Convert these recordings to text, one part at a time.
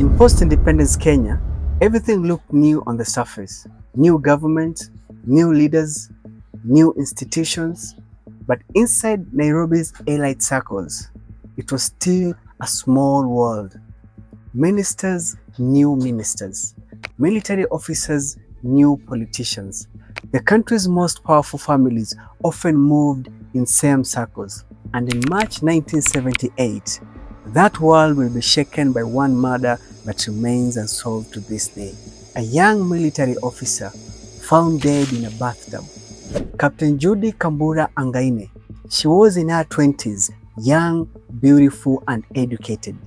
In post-independence Kenya, everything looked new on the surface. New government, new leaders, new institutions. But inside Nairobi's elite circles, it was still a small world. Ministers knew ministers. Military officers knew politicians. The country's most powerful families often moved in same circles. And in March 1978, that world will be shaken by one murder that remains unsolved to this day. A young military officer found dead in a bathtub. Captain Judy Kambura Angaine. She was in her 20s, young, beautiful, and educated.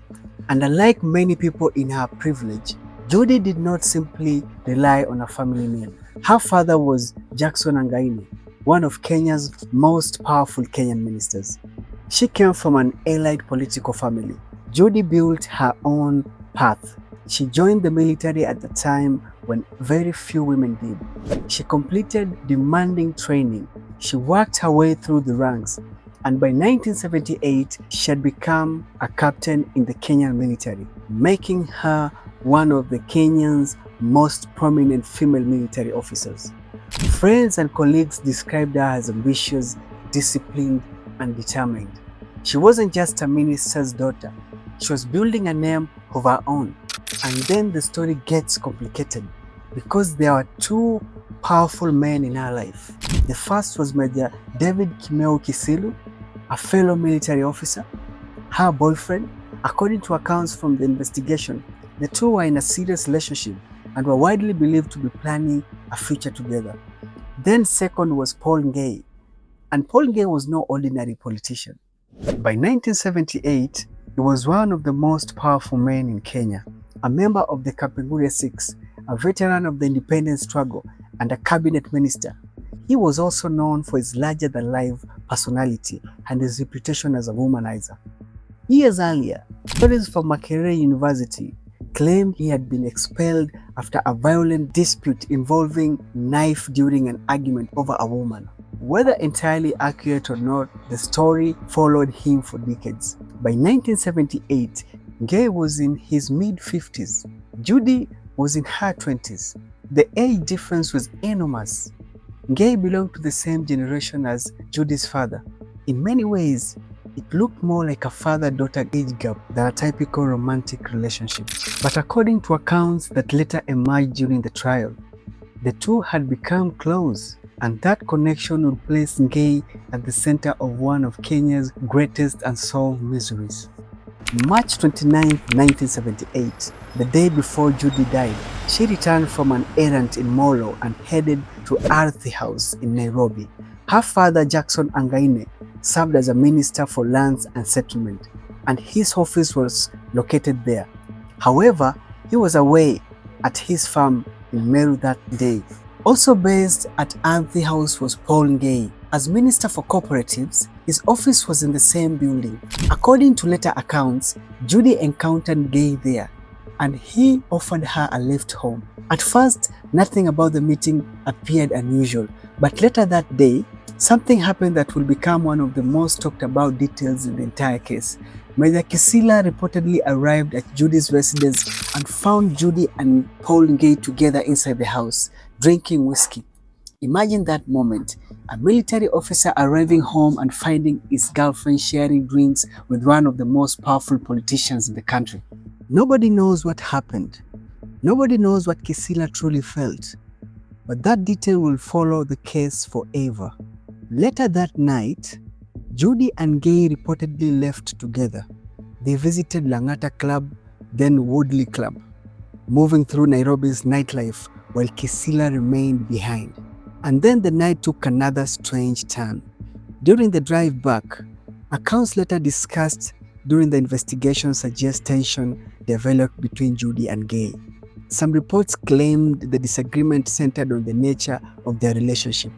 And unlike many people in her privilege, Judy did not simply rely on a family name. Her father was Jackson Angaine, one of Kenya's most powerful Kenyan ministers. She came from an elite political family. Judy built her own path. She joined the military at the time when very few women did. She completed demanding training. She worked her way through the ranks, and by 1978, she had become a captain in the Kenyan military, making her one of the Kenyans' most prominent female military officers. Friends and colleagues described her as ambitious, disciplined, and determined. She wasn't just a minister's daughter. She was building a name of her own. And then the story gets complicated because there were two powerful men in her life. The first was Major David Kimeu Kisila, a fellow military officer, her boyfriend. According to accounts from the investigation, the two were in a serious relationship and were widely believed to be planning a future together. Then second was Paul Ngei, and Paul Ngei was no ordinary politician. By 1978, he was one of the most powerful men in Kenya, a member of the Category 6, a veteran of the independence struggle, and a cabinet minister. He was also known for his larger-than-life personality and his reputation as a womanizer. Years earlier, stories from Makerere University claimed he had been expelled after a violent dispute involving knife during an argument over a woman. Whether entirely accurate or not, the story followed him for decades. By 1978, Ngei was in his mid-50s. Judy was in her 20s. The age difference was enormous. Ngei belonged to the same generation as Judy's father. In many ways, it looked more like a father-daughter age gap than a typical romantic relationship. But according to accounts that later emerged during the trial, the two had become close, and that connection would place Ngei at the center of one of Kenya's greatest unsolved mysteries. March 29, 1978, the day before Judy died, she returned from an errand in Molo and headed to Arthi House in Nairobi. Her father, Jackson Angaine, served as a minister for lands and settlement, and his office was located there. However, he was away at his farm in Meru that day. Also based at Arthi House was Paul Ngei. As Minister for Cooperatives, his office was in the same building. According to later accounts, Judy encountered Ngei there, and he offered her a lift home. At first, nothing about the meeting appeared unusual, but later that day, something happened that will become one of the most talked about details in the entire case. Major Kisila reportedly arrived at Judy's residence and found Judy and Paul Ngei together inside the house, drinking whiskey. Imagine that moment, a military officer arriving home and finding his girlfriend sharing drinks with one of the most powerful politicians in the country. Nobody knows what happened. Nobody knows what Kisila truly felt. But that detail will follow the case forever. Later that night, Judy and Ngei reportedly left together. They visited Langata Club, then Woodley Club, moving through Nairobi's nightlife while Kisila remained behind. And then the night took another strange turn. During the drive back, accounts later discussed during the investigation suggest tension developed between Judy and Ngei. Some reports claimed the disagreement centered on the nature of their relationship.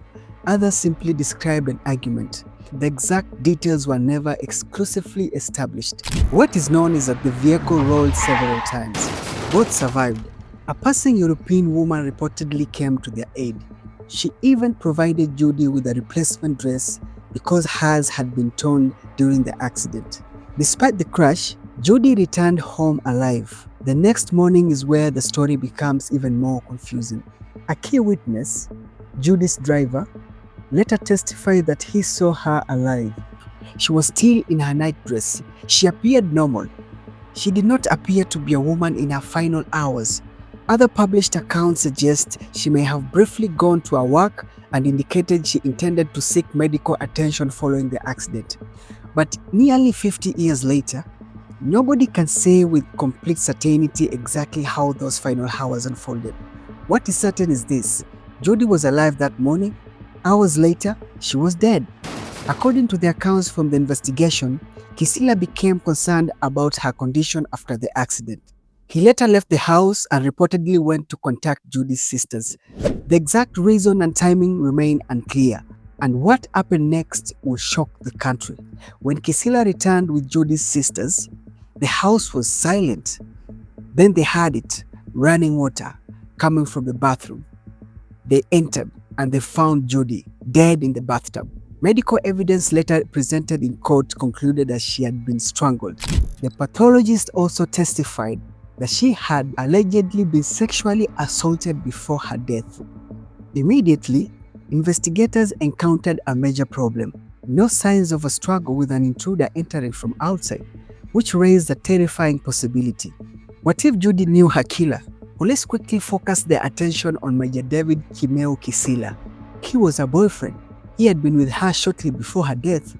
Others simply described an argument. The exact details were never exclusively established. What is known is that the vehicle rolled several times. Both survived. A passing European woman reportedly came to their aid. She even provided Judy with a replacement dress because hers had been torn during the accident. Despite the crash, Judy returned home alive. The next morning is where the story becomes even more confusing. A key witness, Judy's driver, later testified that he saw her alive. She was still in her nightdress. She appeared normal. She did not appear to be a woman in her final hours. Other published accounts suggest she may have briefly gone to her work and indicated she intended to seek medical attention following the accident. But nearly 50 years later, nobody can say with complete certainty exactly how those final hours unfolded. What is certain is this: Judy was alive that morning. Hours later, she was dead. According to the accounts from the investigation, Kisila became concerned about her condition after the accident. He later left the house and reportedly went to contact Judy's sisters. The exact reason and timing remain unclear, and what happened next will shock the country. When Kisila returned with Judy's sisters, the house was silent. Then they heard it, running water, coming from the bathroom. They entered and they found Judy dead in the bathtub. Medical evidence later presented in court concluded that she had been strangled. The pathologist also testified that she had allegedly been sexually assaulted before her death. Immediately, investigators encountered a major problem: no signs of a struggle with an intruder entering from outside, which raised a terrifying possibility. What if Judy knew her killer? Well, let's quickly focus their attention on Major David Kimeu Kisila. He was her boyfriend. He had been with her shortly before her death,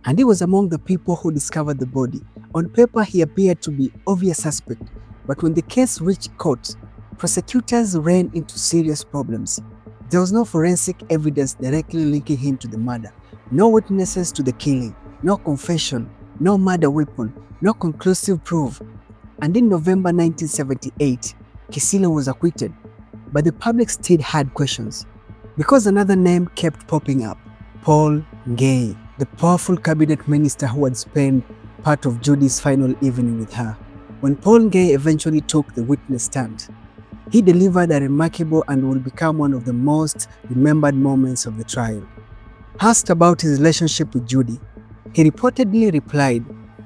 and he was among the people who discovered the body. On paper, he appeared to be an obvious suspect, but when the case reached court, prosecutors ran into serious problems. There was no forensic evidence directly linking him to the murder, no witnesses to the killing, no confession, no murder weapon, no conclusive proof. And in November 1978, Kisila was acquitted, but the public still had questions, because another name kept popping up: Paul Ngei, the powerful cabinet minister who had spent part of Judy's final evening with her. When Paul Ngei eventually took the witness stand, he delivered a remarkable and will become one of the most remembered moments of the trial. Asked about his relationship with Judy, he reportedly replied,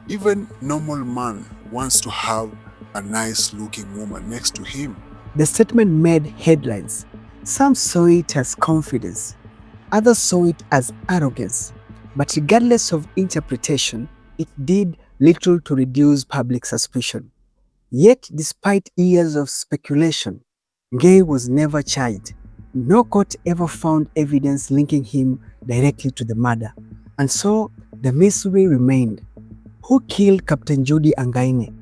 "Even normal man wants to have a nice-looking woman next to him." The statement made headlines. Some saw it as confidence, others saw it as arrogance, but regardless of interpretation, it did little to reduce public suspicion. Yet, despite years of speculation, Ngei was never charged. No court ever found evidence linking him directly to the murder. And so, the mystery remained. Who killed Captain Judy Angaine?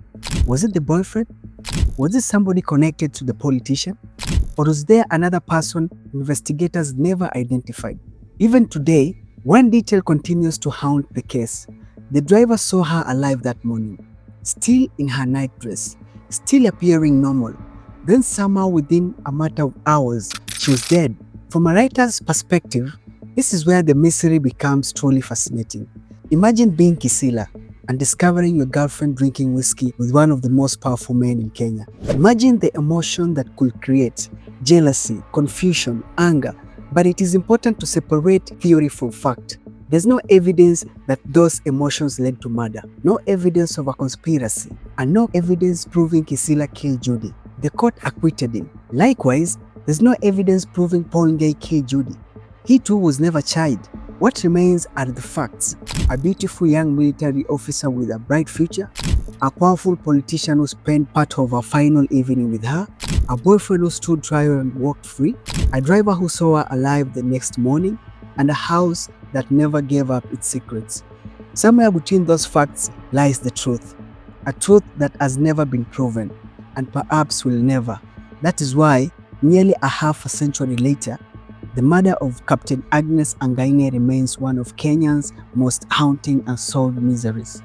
Was it the boyfriend? Was it somebody connected to the politician? Or was there another person investigators never identified? Even today, one detail continues to haunt the case. The driver saw her alive that morning, still in her nightdress, still appearing normal. Then somehow within a matter of hours, she was dead. From a writer's perspective, this is where the mystery becomes truly fascinating. Imagine being Kisila and discovering your girlfriend drinking whiskey with one of the most powerful men in Kenya. Imagine the emotion that could create: jealousy, confusion, anger. But it is important to separate theory from fact. There's no evidence that those emotions led to murder, no evidence of a conspiracy, and no evidence proving Kisila killed Judy. The court acquitted him. Likewise, there's no evidence proving Paul Ngei killed Judy. He too was never charged. What remains are the facts: a beautiful young military officer with a bright future, a powerful politician who spent part of her final evening with her, a boyfriend who stood trial and walked free, a driver who saw her alive the next morning, and a house that never gave up its secrets. Somewhere between those facts lies the truth, a truth that has never been proven, and perhaps will never. That is why, nearly a half a century later, the murder of Captain Agnes Angaine remains one of Kenya's most haunting unsolved miseries.